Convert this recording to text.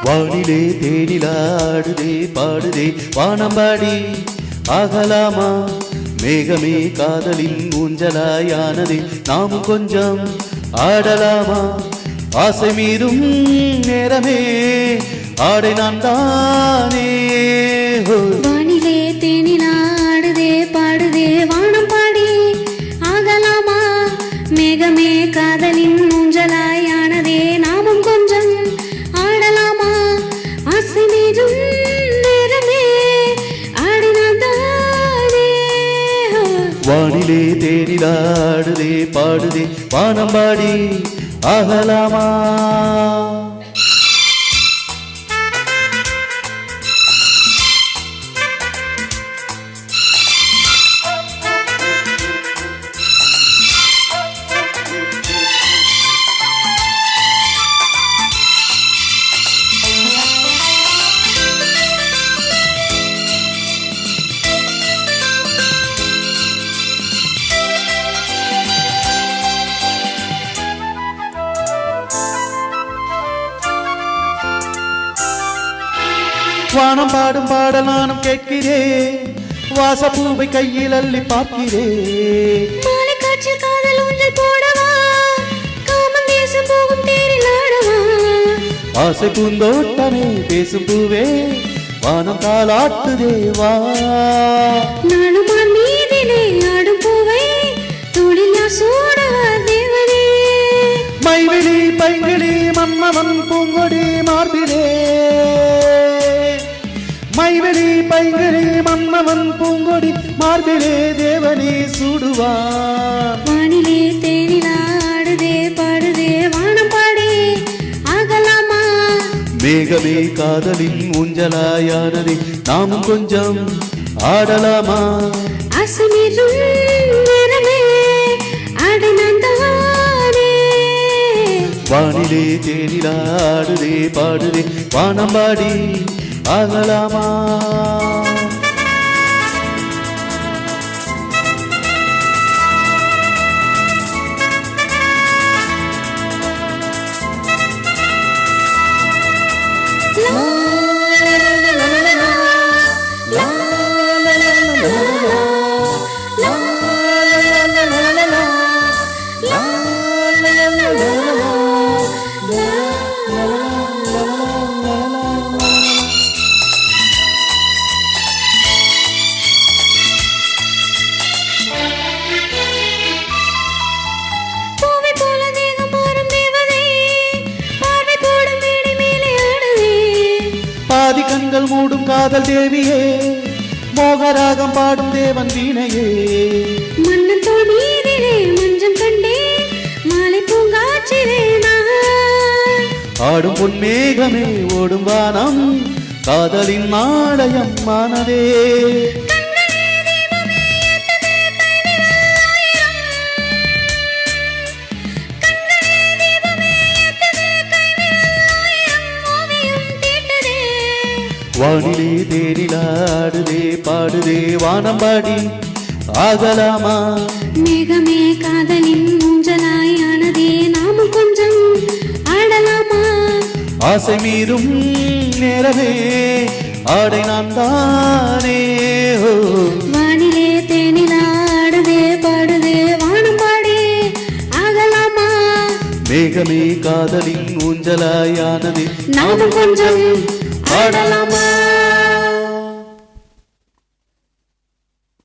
வானிலே தேனிலாடுதே பாடுதே வானம்பாடி ஆகலாமா மேகமே காதலின் ஊஞ்சலாயானதே நாமும் கொஞ்சம் ஆடலாமா ஆசை மீதும் நேரமே ஆடை நான் தானே வானிலே தேனிலாடுதே பாடுதே வானம் பாடி ஆகலாமா மேகமே காதலின் ஊஞ்சலாயானதே நாமும் கொஞ்சம் ஆடலாமா ஆசை மீதும் நேரமே ஆடினாதானே வானிலே தேனிலாடுதே பாடுதே வானம் பாடி ஆகலாமா வானம் பாடும் பாடல் நானும் கேட்கிறேன் வாசப்பூவை கையில் அள்ளி பார்க்கிறேன் மாலை காற்றில் காதல் ஊஞ்சல் போடவா காமம் தேசம் போகும் தேரில் ஆடவா ஆசை பூந்தோட்டமே பேசும் பூவே வானம் தாளாட்டுதே வா நானும் மான் மீதிலே ஆடும் பூவை தோளில் யார் சூடவா தேவனே மைவிழி பைங்கிழி மன்னவன் பூங்கொடி மார்பிலே மைவிழி பைங்கிழி மன்னவன் பூங்கொடி மார்பிலே தேவனே சூடுவான் வானிலே தேனிலாடுதே பாடுதே வானம் பாடி ஆகலாமா மேகமே காதலின் ஊஞ்சலாயானதே நாமும் கொஞ்சம் ஆடலாமா ஆசை மீதும் நேரமே ஆடினாதானே வானிலே தேனிலாடுதே பாடுதே வானம் பாடி ஆகலாமா பாதி கண்கள் மூடும் காதல் தேவியே மோகராகம் பாடும் தேவன் வீணையே மன்னன் தோள் மீதிலே மஞ்சம் கண்டே மாலை பூங்காற்றிலே நான் ஆடும் பொன்மேகமே ஓடும் வானம் காதலின் நாடயம் மானதே வானிலே தேனிலாடுதே பாடுதே வானம் பாடி ஆகலாமா மேகமே காதலின் ஊஞ்சலாயானதே நாமும் கொஞ்சம் ஆடலாமா ஆசை மீதும் நேரமே ஆடை நான் தானே வானிலே தேனிலாடுதே பாடுதே வானம் பாடி ஆகலாமா மேகமே காதலின் ஊஞ்சலாயானதே நாமும் கொஞ்சம் ஆடலாமா